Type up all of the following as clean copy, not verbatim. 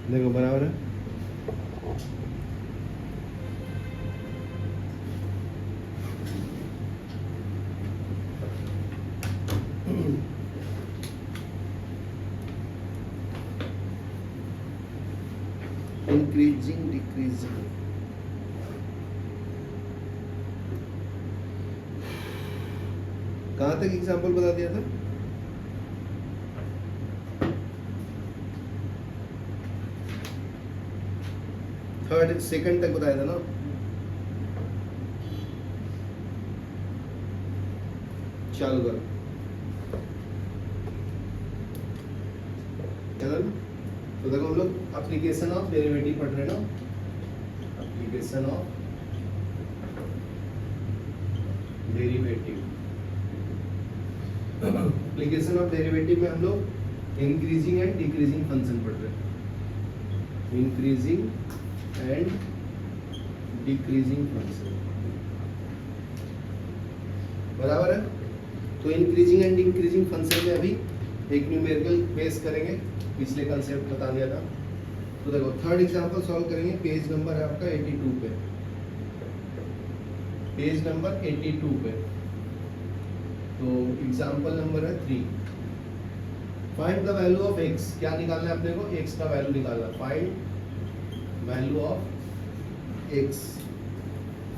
देखो बराबर है। इंक्रीजिंग डिक्रीजिंग, कहाँ तक एग्जाम्पल बता दिया था? थर्ड सेकंड तक बताया था ना। चालू करो। तो देखो हम लोग एप्लीकेशन ऑफ डेरिवेटिव पढ़ रहे हैं ना। Application of derivative, application of derivative में हम लोग इंक्रीजिंग एंड डिक्रीजिंग फंक्शन पढ़ रहे हैं। इंक्रीजिंग एंड डिक्रीजिंग फंक्शन, बराबर है। तो इंक्रीजिंग एंड डिक्रीजिंग फंक्शन में अभी एक न्यूमेरिकल बेस करेंगे, पिछले कंसेप्ट बता दिया था। तो देखो थर्ड एग्जांपल सॉल्व करेंगे, पेज नंबर है आपका 82 पे, पेज नंबर 82 पे। तो एग्जांपल नंबर है 3। Find the value of x, क्या निकालना है अपने को? x का वैल्यू निकालना। Find value of x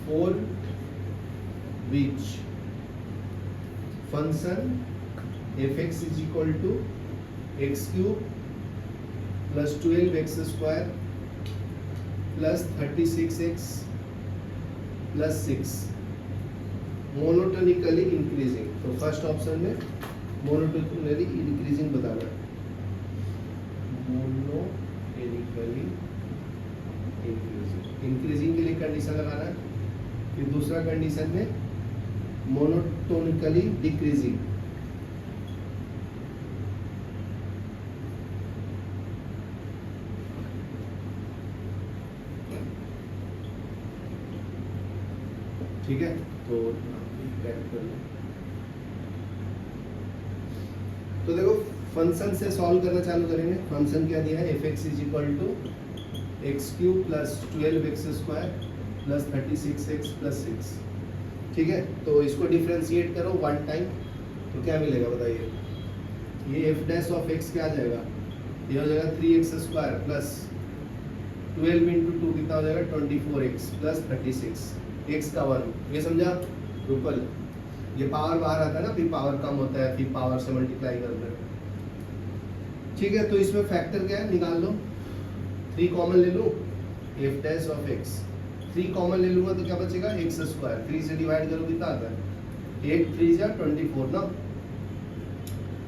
for which function f(x) is equal to x cube plus 12x square plus 36x plus 6 monotonically increasing. तो फर्स्ट ऑप्शन में मोनोटोनिकली इंक्रीजिंग बताना है, मोनोटोनिकली इंक्रीजिंग। इंक्रीजिंग के लिए कंडीशन लगाना है, फिर दूसरा कंडीशन में मोनोटोनिकली डिक्रीजिंग। ठीक है, तो देखो फंक्शन से सॉल्व करना चालू करेंगे। फंक्शन क्या दिया है? f(x) is equal to x cube plus 12x square plus 36x plus 6। ठीक है, तो इसको डिफरेंशिएट करो वन टाइम, तो क्या मिलेगा बताइए? ये f डैश ऑफ x क्या आ जाएगा? ये हो जाएगा 3x स्क्वायर प्लस 12 इंटू 2 कितना हो जाएगा? 24x प्लस 36, x का वर्ग। ये समझा रूपल? ये पावर बाहर आता है ना, फिर पावर कम होता है, फिर पावर से मल्टीप्लाई करते हैं। ठीक है, तो इसमें फैक्टर क्या है निकाल लो। 3 कॉमन ले लो, f dash of x। 3 common ले लूंगा तो क्या बचेगा? x square. 3 से डिवाइड करो कितना आता है? 8 3 जा 24 ना,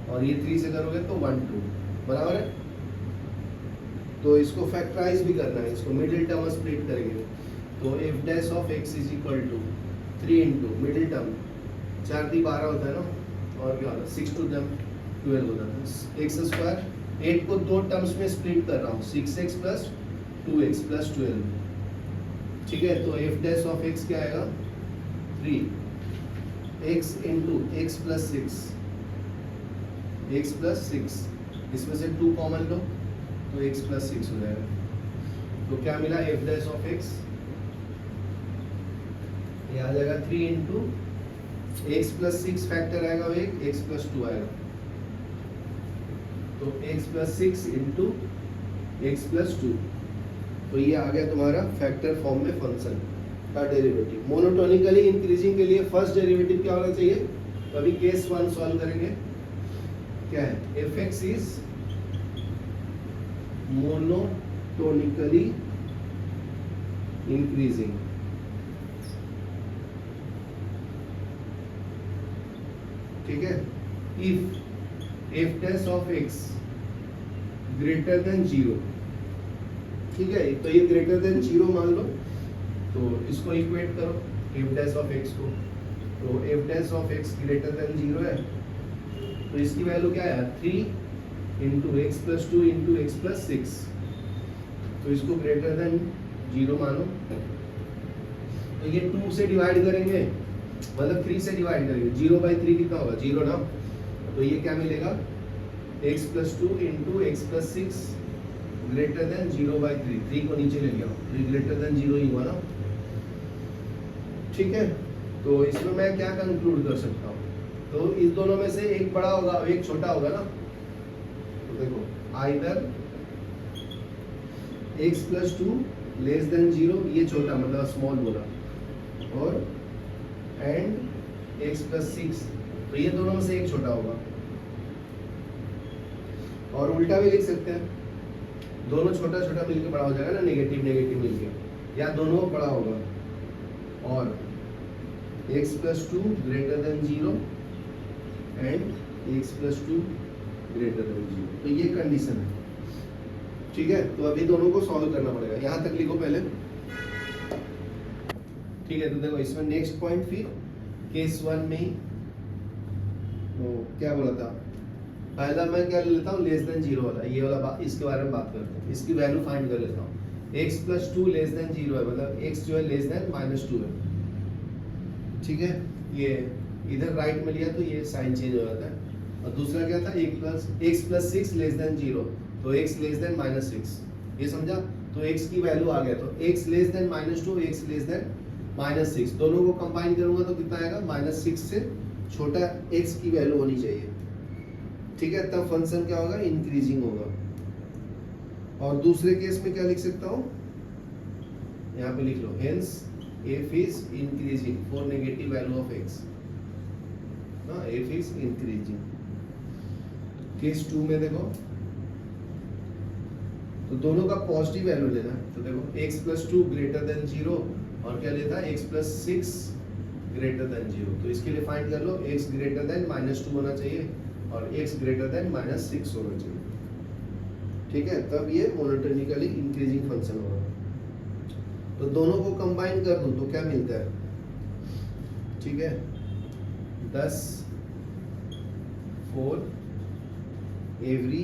और ये 3 से करोगे तो 1 2, बराबर है। तो इसको फैक्टराइज भी करना है, इसको मिडिल टर्म स्प्लिट करेंगे। तो f dash of x is equal to 3 into middle term 4 3 12 होता है ना, और क्या होता है? 6 2 12 होता है। x स्क्वायर, 8 को 2 टर्म्स में स्प्लिट कर रहा हूँ, 6x प्लस 2x प्लस 12। ठीक है, तो f डैश ऑफ x क्या आएगा? 3x into x plus 6, x plus 6, इसमें से 2 कॉमन लो तो x प्लस 6 हो जाएगा। तो क्या मिला? f डैश ऑफ x ये आ जाएगा 3 इंटू एक्स प्लस 6 फैक्टर आएगा, वो एक x प्लस 2 आएगा, तो x plus 6 into x plus 2। तो ये आ गया तुम्हारा फैक्टर फॉर्म में फंक्शन का डेरिवेटिव। मोनोटोनिकली इंक्रीजिंग के लिए फर्स्ट डेरिवेटिव क्या होना चाहिए? तो अभी केस 1 सॉल्व करेंगे। क्या है? f(x) is monotonically increasing. ठीक है, if f dash of x greater than 0। ठीक है, तो ये ग्रेटर देन 0 मान लो, तो इसको इक्वेट करो f डैश ऑफ x को। तो f dash of x greater than 0 है, तो इसकी वैल्यू क्या है? 3 into x plus 2 into x plus 6। तो इसको ग्रेटर देन 0 मानो, तो ये 2 से डिवाइड करेंगे, मतलब 3 से डिवाइड करेंगे। 0/3 कितना होगा? 0 ना, तो ये क्या मिलेगा? x plus 2 into x plus 6 greater than 0/3, 3 को नीचे ले लिया, तो ये ग्रेटर देन 0 ही हुआ ना, ठीक है। तो इसमें मैं क्या कंक्लूड कर सकता हूँ, तो इस दोनों में से एक बड़ा होगा और एक छोटा होगा ना, तो देखो आइदर x + 2 लेस देन 0, ये छोटा मतलब स्मॉल बोला, और एंड x + 6, तो ये दोनों में से एक छोटा होगा। और उल्टा भी लिख सकते हैं, दोनों छोटा छोटा मिलकर बड़ा हो जाएगा ना, नेगेटिव नेगेटिव मिलके, या दोनों बड़ा होगा, और x + 2 greater than 0 and x + 2 greater than 0, तो ये कंडीशन है, ठीक है। तो अभी दोनों को सॉल्व करना पड़ेगा, यहाँ तक लिखो पहले, ठीक है। तो देखो इसमें नेक्स्ट पॉइंट, फिर केस 1 में ही वो क्या बोला था, पहला मैं क्या ले लेता हूँ, लेस देन 0 वाला, ये वाला इसके बारे में बात करते हैं, इसकी वैल्यू फाइंड कर लेता हूँ। x + 2 लेस देन 0 है, मतलब x जो है लेस देन -2 है, ठीक है। ये इधर राइट में लिया तो ये साइन चेंज हो जाता है। और दूसरा क्या था, x + 6 लेस देन 0, तो x लेस देन -6, ये समझा। तो x की वैल्यू आ गया, तो x less than -2, x less than -6, दोनों को कंबाइन करूंगा तो कितना आएगा, -6 से छोटा x की वैल्यू होनी चाहिए, ठीक है। तब फंक्शन क्या होगा, इंक्रीजिंग होगा। और दूसरे केस में क्या लिख सकता हूँ, यहाँ पे लिख लो, hence f is increasing for negative value of x, ना f is increasing। केस 2 में देखो, तो दोनों का पॉजिटिव वैल्यू लेना है, तो देखो x + 2 ग्रेटर देन 0, और क्या लेता है, x + 6 ग्रेटर देन 0, तो इसके लिए फाइंड कर लो, x ग्रेटर देन -2 होना चाहिए और x ग्रेटर देन -6 होना चाहिए, ठीक है। तब ये मोनोटोनिकली इंक्रीजिंग फंक्शन होगा। तो दोनों को कंबाइन कर दो तो क्या मिलता है, ठीक है, 10 4 every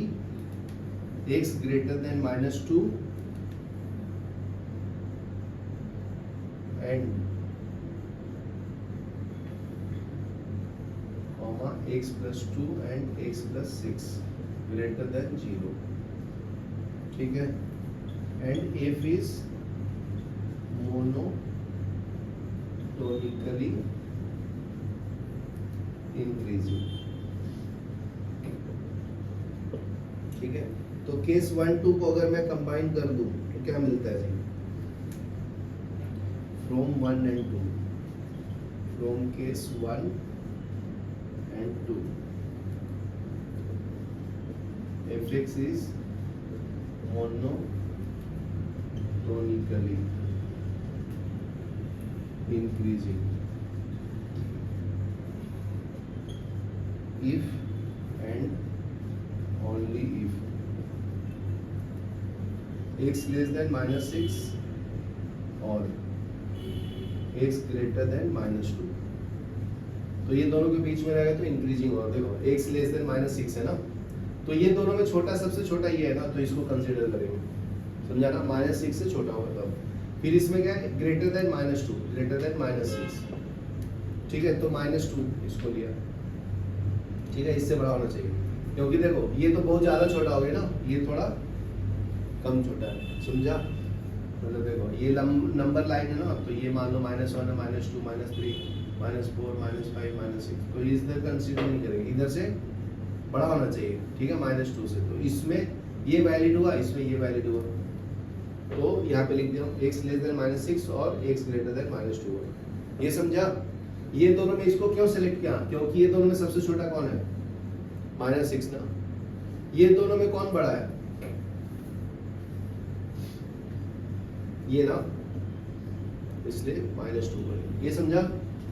x greater than -2 and x + 2 and x + 6 greater than 0, ठीक है। And f is monotonically increasing, ठीक है। तो केस 1 2 को अगर मैं कंबाइन कर दूं तो क्या मिलता है जी, from 1 and 2, from case 1 and 2 fx is monotonically increasing if and only if x less than -6 और x greater than -2, तो ये दोनों के बीच में रहेगा तो इंक्रीजिंग होगा। देखो x लेस देन -6 है ना, तो ये दोनों में छोटा, सबसे छोटा ये है ना, तो इसको कंसीडर करेंगे, समझा ना, -6 से छोटा होगा तब। फिर इसमें क्या है, ग्रेटर देन -2, ग्रेटर देन -6, ठीक है। तो -2 इसको लिया, ठीक है, इससे बड़ा होना चाहिए, क्योंकि देखो ये तो बहुत ज्यादा छोटा हो गया ना, ये थोड़ा कम छोटा है, समझा। मतलब देखो ये नंबर लाइन है ना, तो ये मान लो -1 है, -2 -3 -4 -5 -6, तो इधर कंसीडर नहीं करेंगे, इधर से बड़ा होना चाहिए, ठीक है, -2 से। तो इसमें ये वैलिड हुआ, इसमें ये वैलिड हुआ, तो यहाँ पे लिख दिया x लेस देन -6 और x ग्रेटर देन -2 हुआ, ये समझा। ये दोनों में इसको क्यों सेलेक्ट किया, क्योंकि ये दोनों में सबसे छोटा कौन है, -6 ना। ये दोनों में कौन बड़ा है, ये ना, इसलिए -2 करेंगे, ये समझा।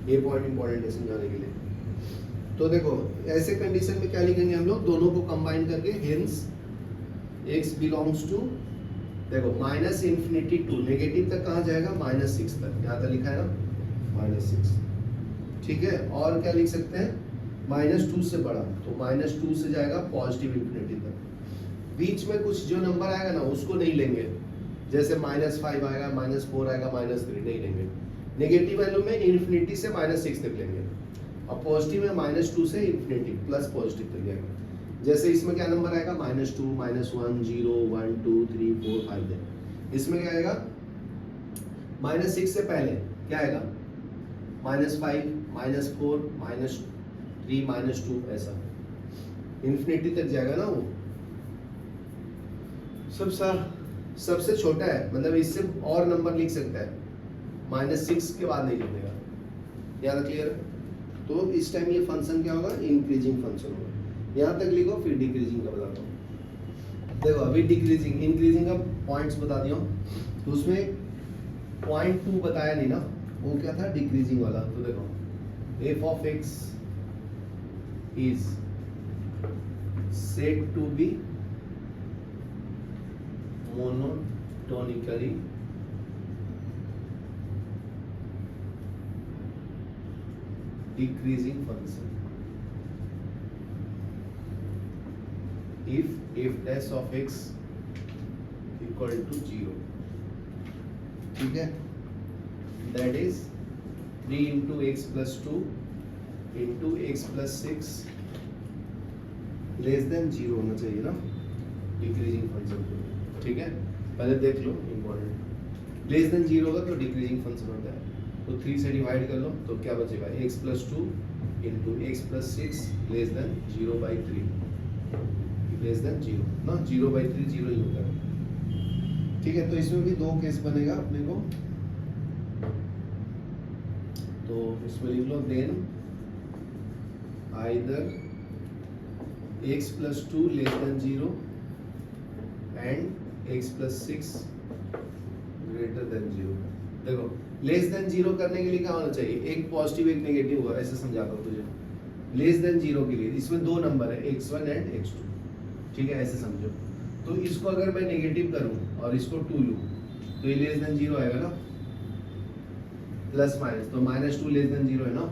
ये पॉइंट इंपॉर्टेंट है समझाने के लिए। तो देखो ऐसे कंडीशन में क्या लिखेंगे हम लोग, दोनों को कंबाइन करके, हेंस x बिलोंग्स टू, देखो -∞ टू नेगेटिव तक कहाँ जाएगा, -6 तक, यहाँ तक लिखा है ना, -6, ठीक है। और क्या लिख सकते हैं, -2 से बड़ा, तो -2 से जाएगा पॉजिटिव इंफिनिटी तक। बीच में कुछ जो नंबर आएगा ना उसको नहीं लेंगे, जैसे -5 आएगा, -4 आएगा, -3 नहीं लेंगे। नेगेटिव वैल्यू में इन्फिनिटी से -6 तक लेंगे, और पॉजिटिव में -2 से इन्फिनिटी प्लस पॉजिटिव तक जाएगा। जैसे इसमें क्या नंबर आएगा, -2, -1, 0, 1, 2, 3, 4, 5 है। इसमें क्या आएगा, -6 से पहले क्या आएगा, -5, -4, -3, -2, ऐसा इन्फिनिटी तक जाएगा ना वो। सबसे छोटा है, मतलब इससे और नंबर लिख सकता है, -6 के बाद नहीं लिखेगा। याद क्लियर? तो इस टाइम ये फंक्शन क्या होगा, इंक्रीजिंग फंक्शन होगा। यहाँ तक लिखो, फिर डिक्रीजिंग का बताता हूँ। देखो अभी डिक्रीजिंग, इंक्रीजिंग का पॉइंट्स बता दिया, तो उसमें 0.2 बताया नहीं ना, वो क्या था, डिक्रीजिंग वाला। तो देखो f of x is said to be monotonically decreasing function if f dash of x equal to 0, ठीक है, that is 3 into x plus 2 into x plus 6 less than 0 होना चाहिए ना डिक्रीजिंग फंक्शन को, ठीक है। पहले देख लो इम्पोर्टेंट, लेस देन 0 होगा तो डिक्रीजिंग फंक्शन होता है। तो 3 से डिवाइड कर लो तो क्या बचेगा, x plus 2 into x plus 6 less than 0/3, less than 0 ना, 0/3 0 ही होता है, ठीक है। तो इसमें भी दो केस बनेगा अपने को, तो इसमें लिख लो then either x plus 2 less than 0 and x plus 6 greater than 0। देखो लेस देन 0 करने के लिए क्या होना चाहिए, एक पॉजिटिव एक नेगेटिव होगा, ऐसे समझाता हूँ तुझे। लेस देन 0 के लिए इसमें दो नंबर है, x1 एंड x2, ठीक है, ऐसे समझो। तो इसको अगर मैं नेगेटिव करूं और इसको 2 लूं तो ये लेस देन 0 आएगा ना, प्लस माइनस, तो -2 लेस देन 0 है ना।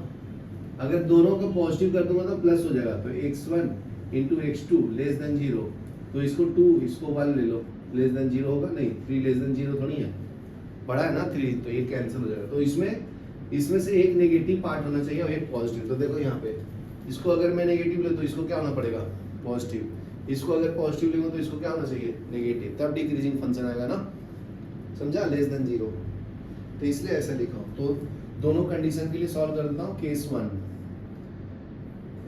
अगर दोनों को पॉजिटिव कर दूंगा तो प्लस हो जाएगा, तो x1 into x2 less than 0, तो इसको 2 इसको 1 ले लो, लेस देन 0 होगा नहीं, 3 लेस देन 0 थोड़ी है, बड़ा है ना 3, तो ये कैंसिल हो जाएगा। तो इसमें से एक नेगेटिव पार्ट होना चाहिए और एक पॉजिटिव। तो देखो यहाँ पे इसको अगर मैं नेगेटिव ले तो इसको क्या होना पड़ेगा, पॉजिटिव, इसको अगर पॉजिटिव लेंगे तो इसको क्या होना चाहिए, नेगेटिव, तब डिक्रीजिंग फंक्शन आएगा ना, समझा, लेस देन 0। तो इसलिए ऐसा लिखा हूं। तो दोनों कंडीशन के लिए सॉल्व कर देता हूँ। Case 1,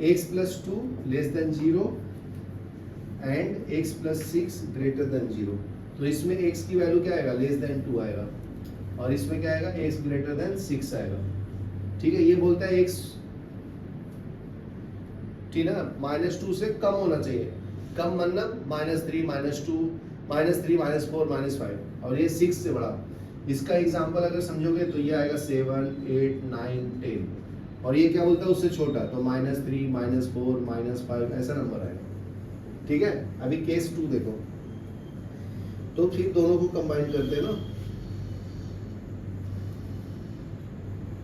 x plus 2 less than 0 and x plus 6 greater than 0। तो इसमें x की वैल्यू क्या आएगा, लेस देन 2 आएगा, और इसमें क्या आएगा, x ग्रेटर देन 6 आएगा, ठीक है। ये बोलता है x, ठीक है ना, -2 से कम होना चाहिए, कम मतलब -3, -2, -3, -4, -5, और ये 6 से बड़ा। इसका एग्जांपल अगर समझोगे तो ये आएगा 7, 8, 9, 10, और ये क्या बोलता है, उससे छोटा, तो -3, -4, -5 ऐसा नंबर आएगा, ठीक है। अभी केस 2 देखो, तो फिर दोनों को कंबाइन करते हैं ना।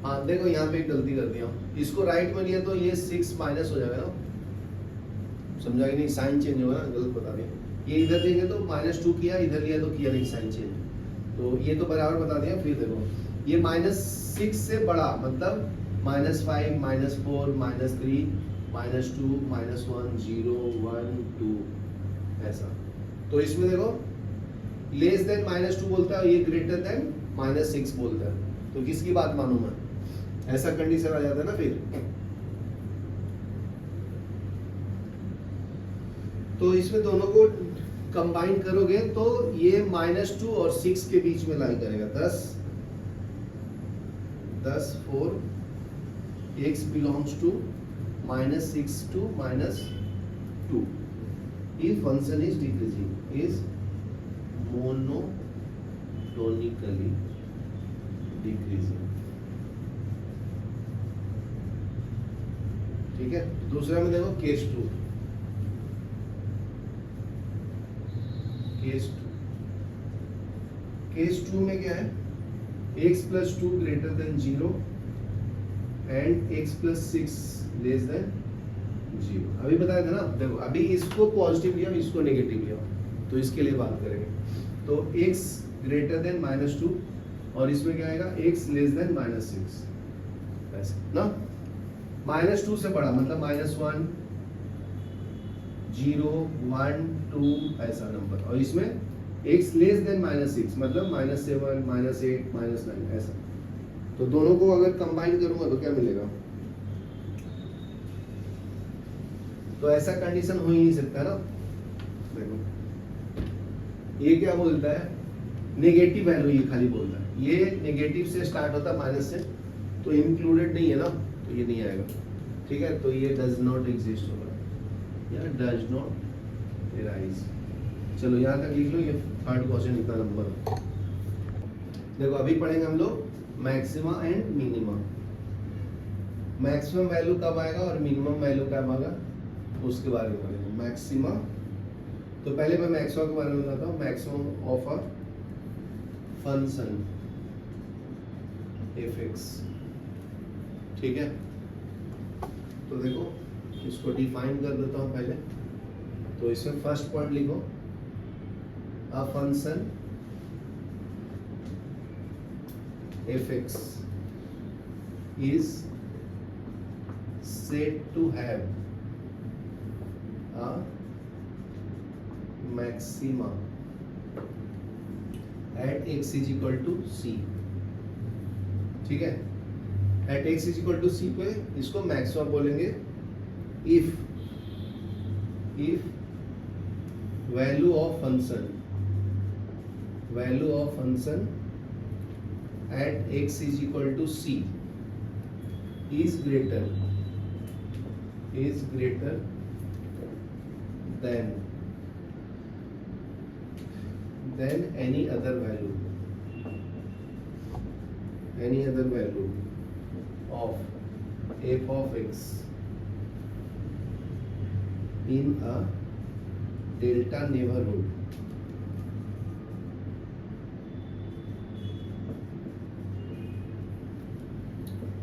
हाँ देखो यहाँ पे एक गलती कर दिया, इसको राइट में लिया तो ये 6 माइनस हो जाएगा ना, समझा कि नहीं, साइन चेंज होगा ना, गलत बता दिया। ये इधर लेंगे तो -2 किया, इधर लिया तो किया नहीं साइन चेंज, तो ये तो बराबर बता दिया। फिर देखो ये -6 से बड़ा मतलब -5, -4, -3, -2, -1, 0, 1, 2 ऐसा। तो इसमें देखो लेस देन -2 बोलता है, ये ग्रेटर देन -6 बोलता है, तो किसकी बात मानूं मैं, ऐसा कंडीशन आ जाता है ना। फिर तो इसमें दोनों को कंबाइन करोगे तो ये -2 और 6 के बीच में लाई करेगा, 10, 4, x belongs to -6 to -2 if function is decreasing, is monotonically decreasing, ठीक है। दूसरा में देखो केस 2, केस 2 में क्या है, x plus 2 greater than 0 and x plus 6 less than 0। अभी बताया था ना, देखो अभी इसको पॉजिटिव लिया, इसको नेगेटिव लिया, तो इसके लिए बात करेंगे। तो x greater than -2 और इसमें क्या आएगा, x less than -6, ऐसे ना। -2 से बड़ा मतलब -1, 0 1 2 ऐसा नंबर, और इसमें x लेस देन -6 मतलब -7 -8 -9 ऐसा। तो दोनों को अगर कंबाइन करूंगा तो क्या मिलेगा? तो ऐसा कंडीशन हो ही नहीं सकता ना। देखो ये क्या बोलता है, नेगेटिव वैल्यू, ये खाली बोलता है, ये नेगेटिव से स्टार्ट होता है माइनस से, तो इंक्लूडेड नहीं है ना, तो ये नहीं आएगा। ठीक है, तो ये डज नॉट एग्जिस्ट होगा या डज नॉट एराइज। चलो यहाँ तक लिख लो, ये थर्ड क्वेश्चन इतना नंबर। देखो अभी पढ़ेंगे हम लोग maxima and minima. Maximum value कब आएगा और मिनिमम वैल्यू कब आएगा उसके बारे में पढ़ेंगे। मैक्सिमा, तो पहले मैं मैक्सिमा के बारे में बताता हूँ। Maximum of a function f x. ठीक है, तो देखो इसको डिफाइन कर देता हूँ पहले। तो इसमें फर्स्ट पॉइंट लिखो, a function f x is said to have a maxima at x is equal to c। ठीक है, at x is equal to c पे इसको मैक्सिमा बोलेंगे if value of function at x is equal to c is greater than any other value of f of x in a delta neighborhood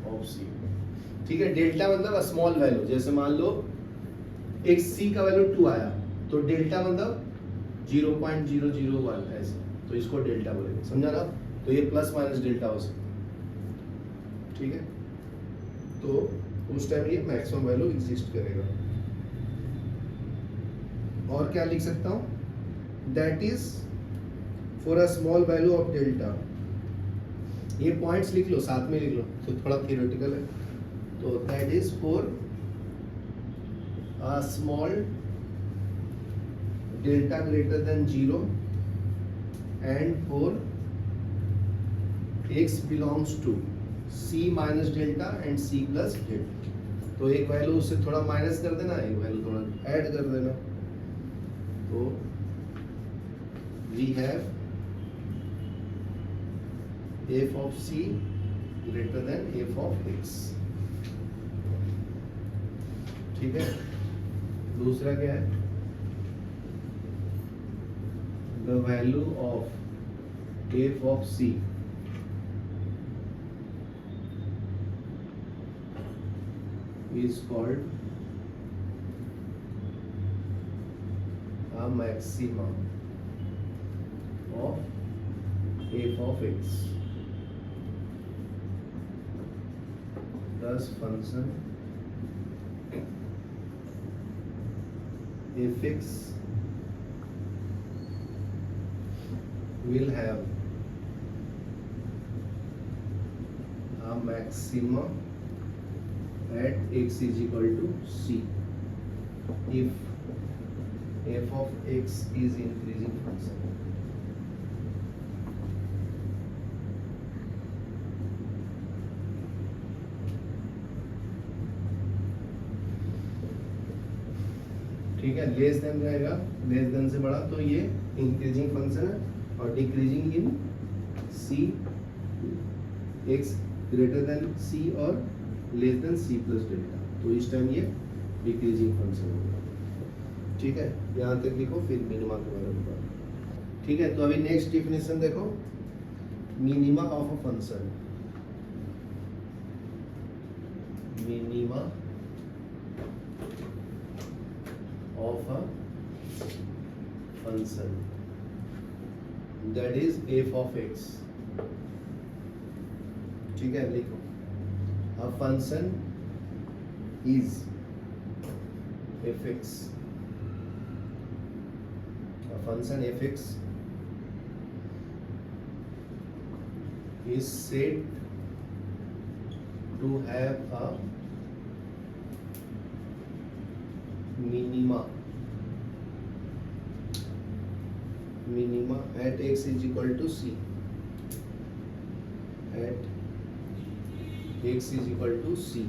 of c। ठीक है, delta मतलब small value, जैसे मान लो एक सी का वैल्यू 2 आया तो डेल्टा मतलब 0.001 ऐसे, तो इसको डेल्टा बोलेंगे, समझा ना। तो ये प्लस माइनस डेल्टा हो सकता। ठीक है, तो उस टाइम ये मैक्सिमम वैल्यू एग्जिस्ट करेगा। और क्या लिख सकता हूं, that is for a small value of delta. ये पॉइंट्स लिख लो, साथ में लिख लो, तो थोड़ा थियोरेटिकल है। तो that is for a small delta greater than 0 and for x belongs to c minus delta and c plus delta. तो एक वैल्यू उससे थोड़ा माइनस कर देना, एक वैल्यू थोड़ा ऐड कर देना। तो we have f of c greater than f of x। ठीक है, दूसरा क्या है, the value of f of c is called a maxima of f of x। Thus function fx will have a maxima at x is equal to c if f of x is increasing function। ठीक है, less than रहेगा, less than से बड़ा, तो ये increasing function है, और decreasing in c, x greater than c और less than c plus delta, तो इस टाइम ये डिक्रीजिंग फंक्शन होगा। ठीक है, यहाँ तक लिखो, फिर मिनिमा के बारे में बात। ठीक है, तो अभी नेक्स्ट डिफिनेशन देखो, minima of a function. Minima of a function that is f of x। ठीक है, लिखो, a function is fx function f x is said to have a minima at x is equal to c, at x is equal to c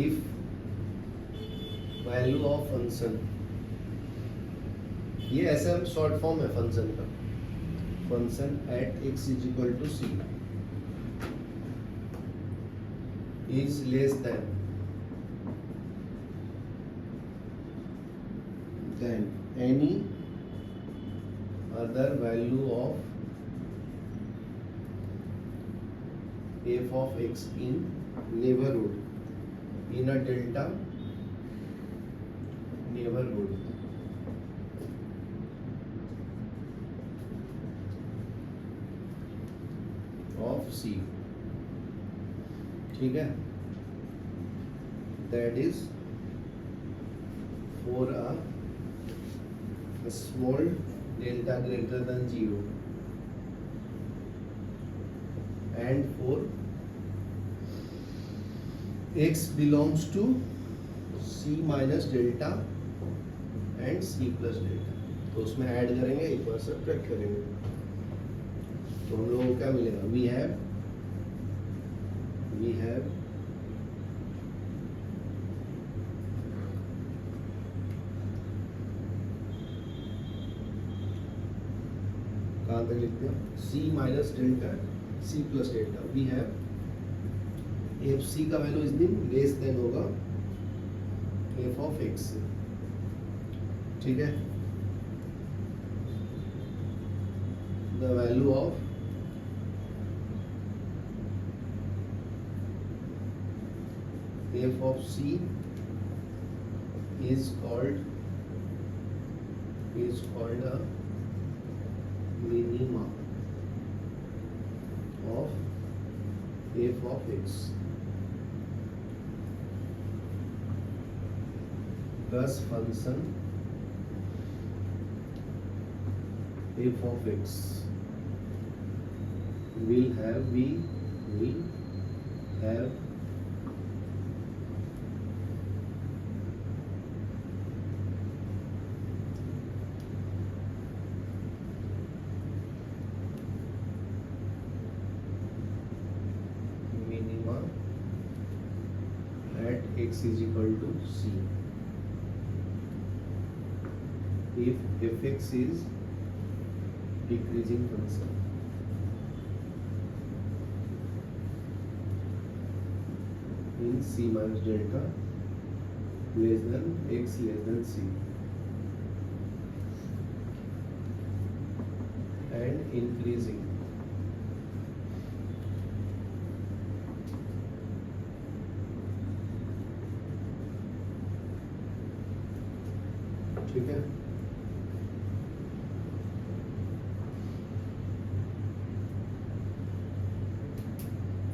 if value of function, ये ऐसा short form है function का, function at x is equal to c is less than any other value of f of x in neighborhood, in a delta neighborhood of c, ठीक है, that is for a small delta greater than 0 and for x belongs to c minus delta and c plus delta, तो उसमें add करेंगे, एक बार subtract करेंगे, तो हम लोगों को क्या मिलेगा, we have कहाँ तक लिखते हैं, c minus delta c plus delta, we have f c का वैल्यू इस दिन लेस देन होगा एफ ऑफ एक्स, ठीक है, the value of f of c is called a minima of f of x, thus function f of x will have x is equal to c if fx is decreasing function, in c minus delta less than x less than c and increasing ठीक है,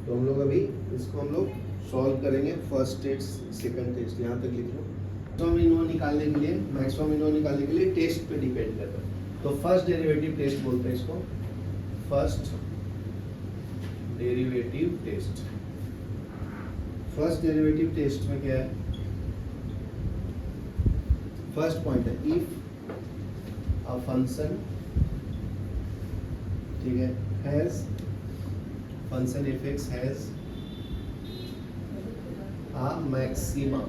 तो हम लोग अभी इसको हम लोग solve करेंगे, फर्स्ट टेस्ट सेकंड टेस्ट यहाँ तक लिख लो। मैक्सिमम इनवर्स निकालने के लिए, मैक्सिमम इनवर्स निकालने के लिए टेस्ट पे डिपेंड करता है, तो फर्स्ट डेरिवेटिव टेस्ट बोलते हैं इसको, first derivative test. First derivative test में क्या है, फर्स्ट पॉइंट है इफ अ फंक्शन, ठीक है, has function f x has a maxima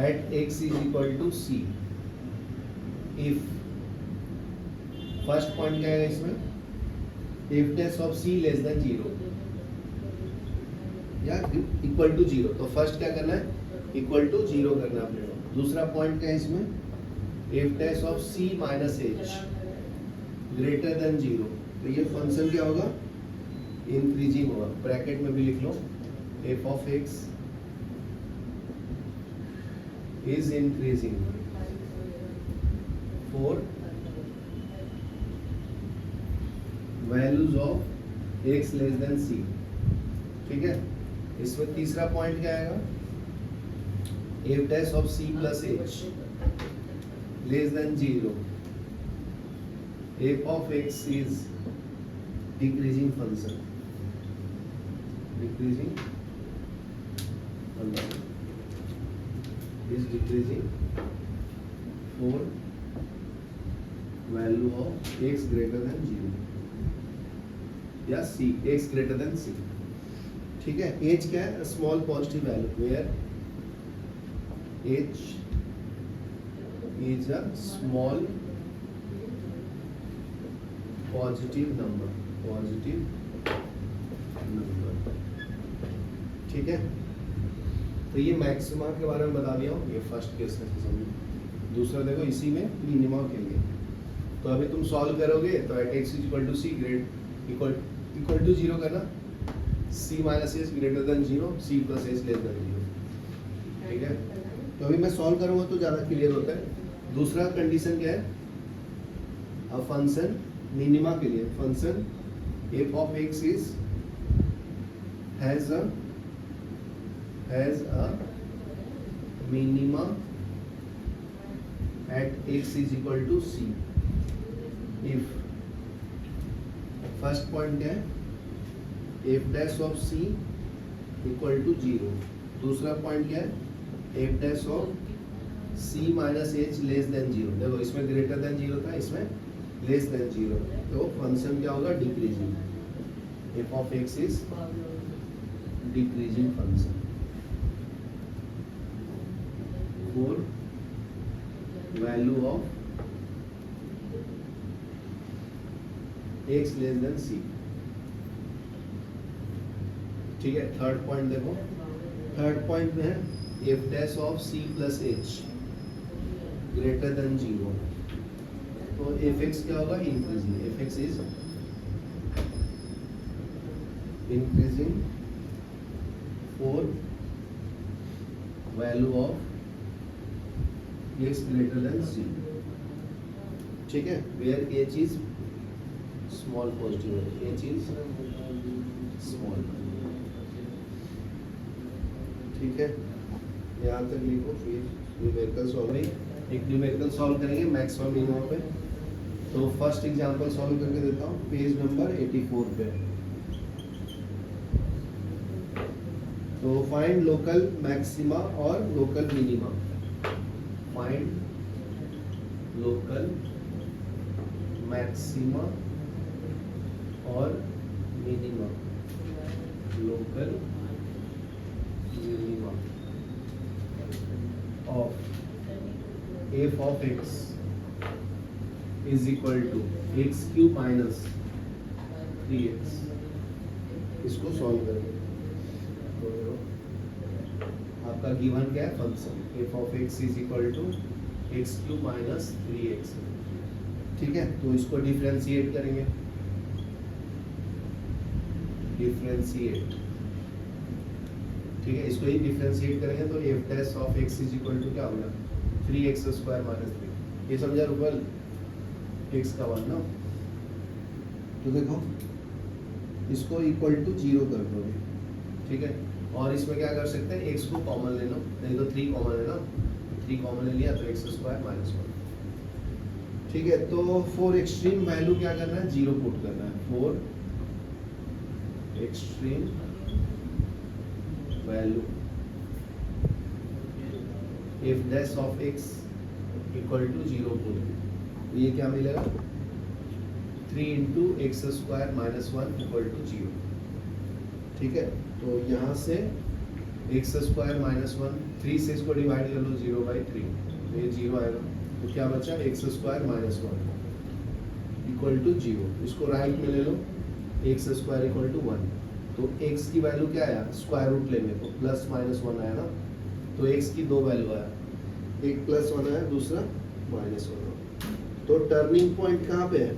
at x is equal to c if, first point क्या है इसमें, if dash of c less than 0 या इक्वल टू 0, तो फर्स्ट क्या करना है, इक्वल टू 0 करना पड़ेगा। दूसरा पॉइंट क्या है इसमें, if dash of c minus h greater than 0, तो ये फंक्शन क्या होगा, इंक्रीजिंग होगा, ब्रैकेट में भी लिख लो, f of x is increasing for values of x less than c, ठीक है। इसमें तीसरा पॉइंट क्या आएगा, f dash of c plus h less than 0, f of x is decreasing function. Decreasing function is decreasing for value of x greater than 0 या c, x greater than c. ठीक है, h क्या है? Small positive value, where h is a small positive number. ठीक है, तो ये maxima के बारे में बता दिया हूँ, ये फर्स्ट केस है समझो। दूसरा देखो इसी में मिनिमा के लिए, तो अभी तुम सॉल्व करोगे तो at x equal to c great equal to 0 करना, c minus s greater than 0, c plus s less than 0। ठीक है, तो अभी मैं सॉल्व करूँगा तो ज़्यादा क्लियर होता है। दूसरा कंडीशन क्या है? अ फंक्शन मिनिमा के लिए function f of x is has a minima at x is equal to c if first point क्या है? f dash of c equal to 0। दूसरा पॉइंट क्या है? f dash of c minus H less than 0। देखो इसमें greater than 0 था, इसमें less than 0, तो फंक्शन क्या होगा? Decreasing. f of x is decreasing function for value of x less than c। ठीक है, थर्ड पॉइंट देखो, थर्ड पॉइंट में है f dash of c plus h greater than 0, तो fx क्या होगा? Increasing. fx is increasing for value of x greater than c। ठीक है, where h is small positive, h is small। ठीक है, यहाँ तक लिखो, फिर न्यूमेरिकल सॉल्विंग। एक न्यूमेरिकल सॉल्व करेंगे मैक्सिमम मिनिमम पे। तो फर्स्ट एग्जांपल सॉल्व करके देता हूँ, पेज नंबर 84 पे। तो फाइंड लोकल मैक्सिमा और local minima. Find local maxima और minima. Local minima of f of x is equal to x cube minus 3x। इसको सॉल्व करेंगे तो आपका गिवन क्या है? Function f of x is equal to x cube minus 3x। ठीक है, तो इसको डिफरेंशिएट करेंगे, डिफरेंशिएट। ठीक है, इसको ही डिफरेंशिएट करेंगे तो f dash of x is equal to क्या होगा? 3x square minus 3। ये समझा रूपल? x का वन ना, तो देखो इसको इक्वल टू 0 कर दोगे। ठीक है, और इसमें क्या कर सकते हैं? x को कॉमन ले लो, नहीं तो 3 कॉमन ले लो। 3 कॉमन ले लिया तो x स्क्वायर माइनस 1। ठीक है, तो फॉर एक्सट्रीम वैल्यू क्या करना है? 0 पुट करना है। For extreme value f dash of x equal to 0 put, ये क्या मिलेगा? 3 into x square minus 1 equal to 0। ठीक है, तो यहाँ से एक्स स्क्वायर माइनस 1, 3 से इसको डिवाइड कर लो 0/3, तो ये 0 आएगा। तो क्या बचा? X square minus 1 equal to 0। इसको राइट में ले लो, एक्स स्क्वायर इक्वल टू 1। तो एक्स की वैल्यू क्या आया? स्क्वायर रूट लेंगे तो प्लस माइनस 1 आया ना, तो एक्स की 2 वैल्यू आया, एक प्लस 1 आया, दूसरा माइनस 1। तो टर्निंग पॉइंट कहाँ पे है?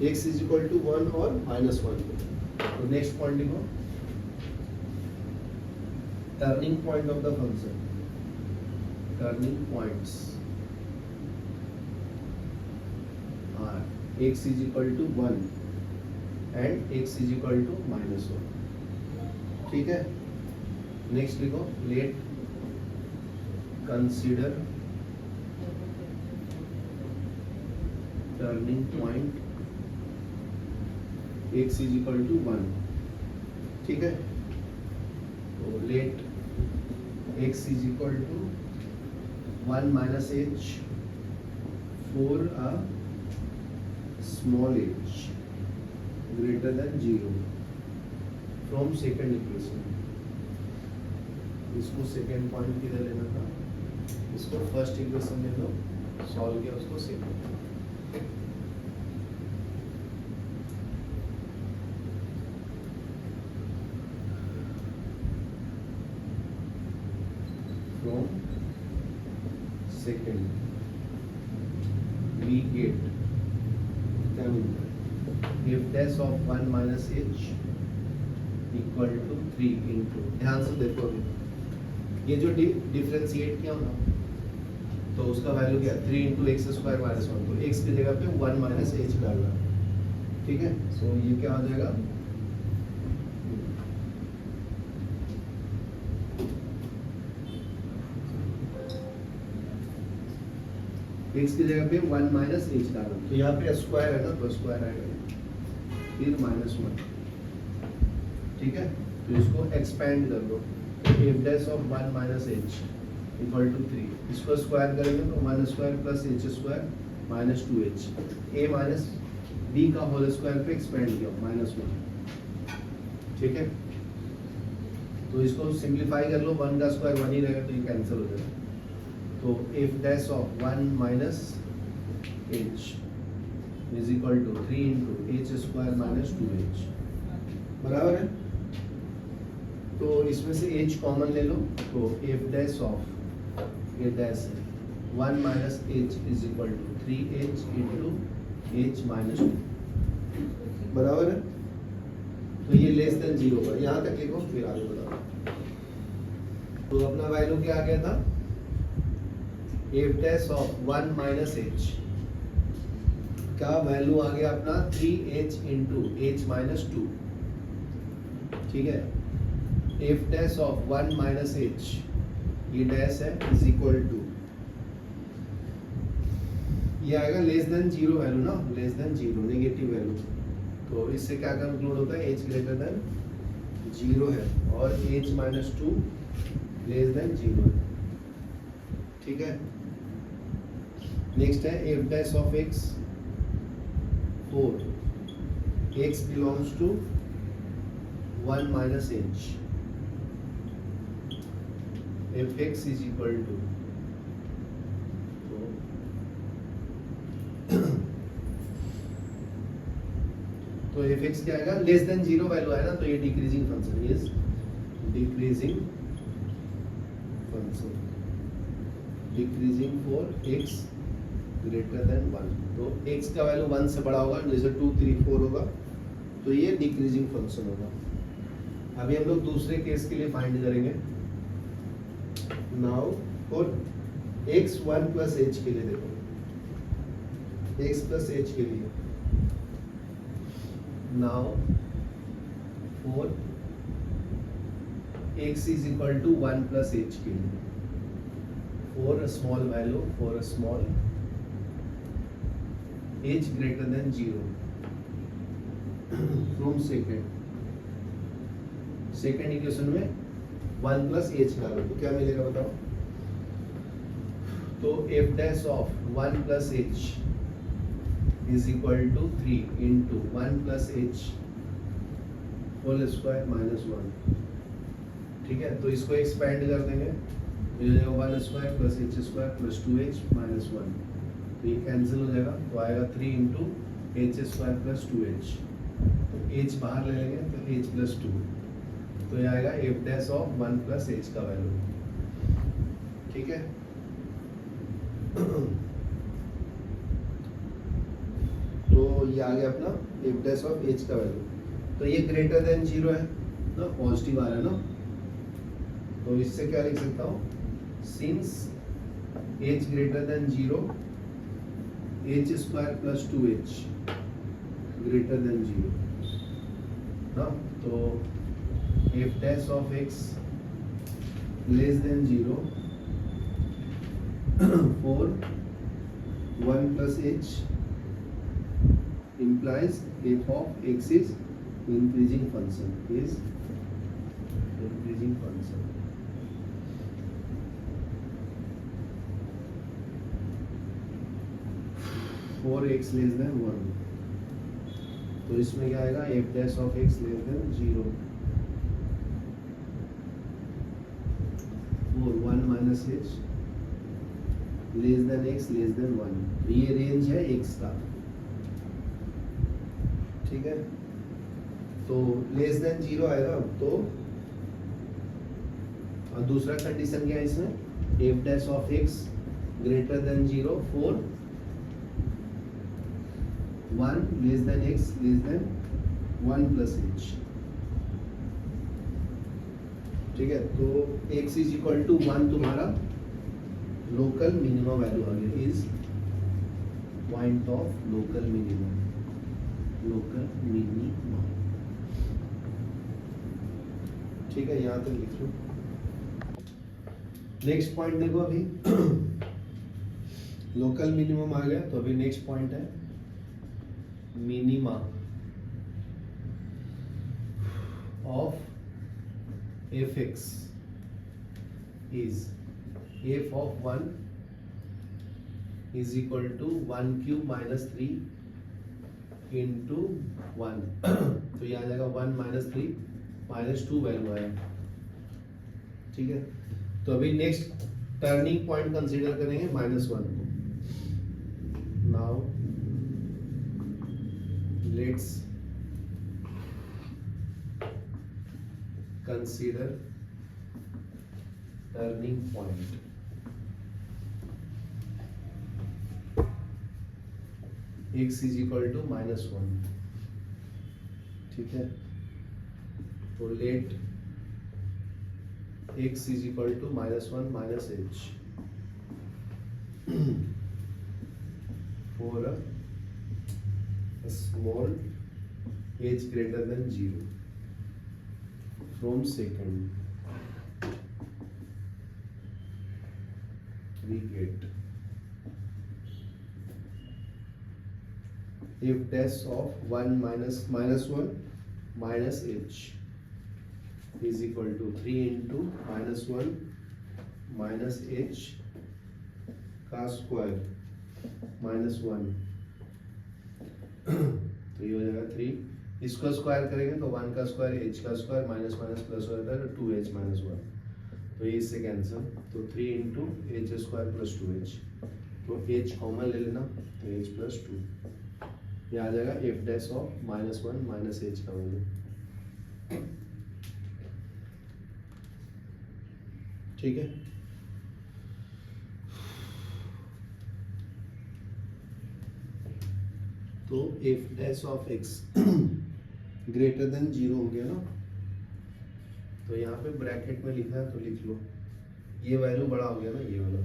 x इज इक्वल टू 1 और माइनस 1 पे। तो नेक्स्ट पॉइंट लिखो, turning point of the function. Turning points are x is equal to 1 and x is equal to minus 1। ठीक है, नेक्स्ट लिखो, let consider turning point x is equal to 1, ठीक है। तो let x is equal to 1 minus h for a small h greater than 0 from second equation। इसको second point किधर लेना था, इसको फर्स्ट इक्वेशन ले लो, सॉल्व किया उसको second. From second we get क्या मिलता है, f dash of 1 minus h equal to 3 into, ध्यान से देखो अभी ये जो डिफरेंशिएट किया ना, तो उसका वैल्यू क्या 3 इंटू एक्स स्क्वायर माइनस 1, तो एक्स की जगह पे 1 माइनस एच डालना, ठीक है। सो ये क्या हो जाएगा, एक्स की जगह पे 1 माइनस एच डालना, तो यहाँ पे स्क्वायर है ना, तो स्क्वायर आएगा फिर माइनस 1, ठीक है। तो इसको एक्सपेंड कर दो, f dash of 1 minus h equal to 3, इसको स्क्वायर करेंगे तो 1 square plus h square minus 2h, a minus b का होल स्क्वायर पे एक्सपेंड किया -1, ठीक है। तो इसको सिंप्लीफाई कर लो, 1 का स्क्वायर 1 ही रहेगा, तो ये कैंसिल हो जाएगा। तो F dash of 1 minus h is equal to 3 into h square minus 2h, बराबर है। तो इसमें से h कॉमन ले लो, तो f डैश ऑफ ये डैश है 1 minus h is equal to 3h into h minus 2, बराबर है। तो ये लेस देन 0 पर यहाँ तक लिखो, फिर आगे बताओ। तो अपना वैल्यू क्या आ गया था, f dash of 1 minus H का वैल्यू आ गया अपना 3h इंटू h माइनस 2, ठीक है। F dash of 1 minus H, ये डैश है, इज इक्वल टू, ये आएगा लेस देन 0 वैल्यू ना, लेस देन 0 नेगेटिव वैल्यू। तो इससे क्या कंक्लूड होता है, h ग्रेटर देन 0 है और h माइनस 2 लेस देन 0 है, ठीक है। नेक्स्ट है f dash of x 4, x belongs to 1 minus h, f x is equal to, तो एफ एक्स क्या आएगा, लेस देन 0 वैल्यू आया ना, तो ये decreasing function is decreasing function, decreasing for x greater than 1। तो एक्स का वैल्यू 1 से बड़ा होगा, जैसे 2 3 4 होगा, तो ये डिक्रीजिंग फंक्शन होगा। अभी हम लोग दूसरे केस के लिए फाइंड करेंगे। Now for x 1 plus h के लिए देखो, x प्लस h के लिए, now for x is equal to 1 plus h के लिए, for a small value, for a small h greater than 0 from second equation में 1 प्लस एच डालो, तो क्या मिलेगा बताओ। तो F dash of 1 plus h is equal to 3 into 1 plus h whole square minus 1, ठीक है। तो इसको एक्सपेंड कर देंगे, मिल जाएगा 1 square plus h square plus 2h minus 1, तो ये कैंसिल हो जाएगा, तो आएगा 3 into h square plus 2h, तो h बाहर ले लेंगे तो h प्लस 2, तो ये आएगा F dash of 1 plus H का वैल्यू, ठीक है। तो ये आ गया अपना एफ डैश ऑफ एच का वैल्यू। तो ये ग्रेटर देन 0 है ना, पॉजिटिव आ रहा है ना, तो इससे क्या लिख सकता हूँ, since h greater than 0 h square plus 2h greater than 0 ना, तो f dash of x less than 0 for 1 plus h implies f of x is increasing function, is increasing function. For x less than 1, तो इसमें क्या आएगा, f dash of x less than 0, और 1 minus h less than x less than 1. ये range है x का, ठीक है. तो लेस देन 0 आएगा, तो और दूसरा कंडीशन क्या है इसमें, f dash of x greater than 0 for 1 less than x less than 1 plus h. ठीक है, तो x इज इक्वल टू 1 तुम्हारा लोकल मिनिमम वैल्यू आ गया, is point of local minimum, local minimum. ठीक है, यहाँ तक लिख लो. नेक्स्ट पॉइंट देखो, अभी लोकल मिनिमम आ गया, तो अभी नेक्स्ट पॉइंट है minima of fx is f of 1 is equal to 1 cube minus 3 into 1. तो ये आ जाएगा 1 minus 3 minus 2 वैल्यू आया. ठीक है, तो अभी नेक्स्ट टर्निंग पॉइंट कंसीडर करेंगे -1 को. Now let's consider turning point. x is equal to -1. ठीक है, तो let x is equal to -1 minus h for a small h greater than 0. From second we get f dash of 1 minus 1 minus h is equal to 3 into -1 minus h का square -1. तो ये हो जाएगा 3. इसको square करेंगे तो 1 का square h का स्क्वायर माइनस माइनस प्लस हो जाता है 2h माइनस 1. तो ये इससे कैंसिल, तो 3 into h square plus 2h. तो h कॉमन ले लेना, तो h प्लस 2. ये आ जाएगा f dash of -1 minus h का वैल्यू. ठीक है, तो f dash of x greater than 0 हो गया ना, तो यहाँ पे ब्रैकेट में लिखा है तो लिख लो. ये वैल्यू बड़ा हो गया ना, ये वाला.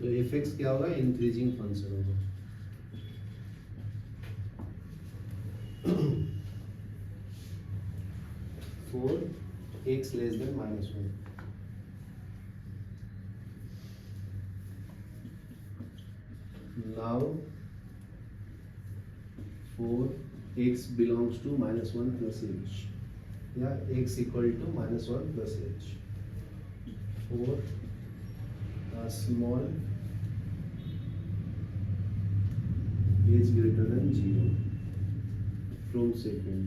तो एफ एक्स क्या होगा, इंक्रीजिंग फंक्शन होगा. For x less than -1. Now for x belongs to -1 plus h, या x equal to -1 plus h. For small h greater than 0 from second.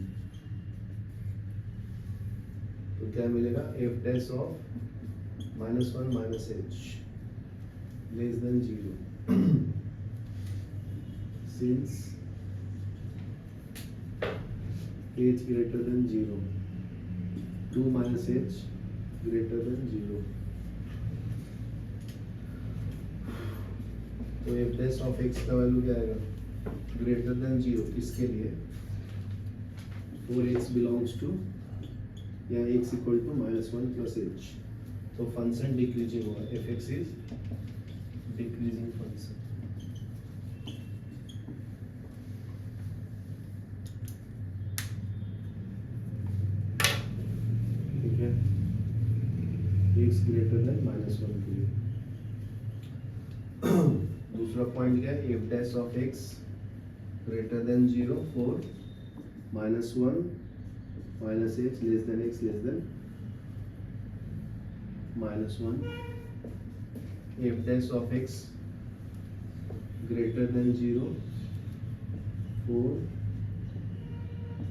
तो क्या मिलेगा, f dash of -1 minus h less than 0 since h greater than 0, 2 minus h greater than 0. तो F dash of X का value क्या आएगा, greater than 0 किसके लिए, for X belongs to या X equal to -1 plus H. तो function decreasing होगा, F x is decreasing function. ठीक है, एक्स ग्रेटर देन -1 के लिए। दूसरा पॉइंट क्या है, f dash of x greater than 0 for -1 minus H less than x less than -1, F dash of x greater than 0 for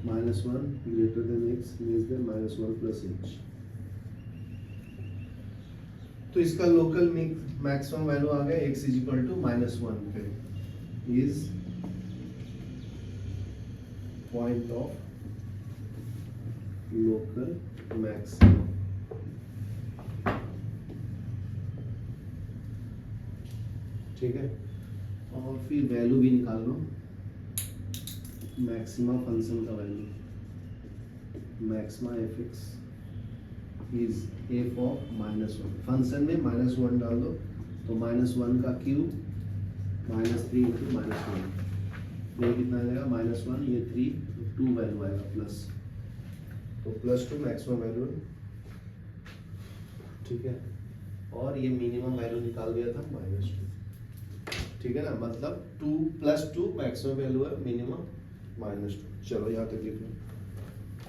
-1 greater than x less than -1 plus H. तो इसका local maximum value आ गया x is equal to -1 पे, is point of local maximum. ठीक है, और फिर value भी निकाल लो, मैक्सिमा फंक्शन का value, maxima F x is F of -1। Function में -1 डाल दो तो -1 का क्यूब -3 इंटू -1, ये कितना आएगा -1, ये 3, 2 वैल्यू आएगा प्लस, तो +2 मैक्सिमम वैल्यू। ठीक है, और ये मिनिमम वैल्यू निकाल दिया था -2। ठीक है ना, मतलब 2 + 2 मैक्सिमम वैल्यू है, मिनिमम -2। चलो यहाँ तक लिख लो।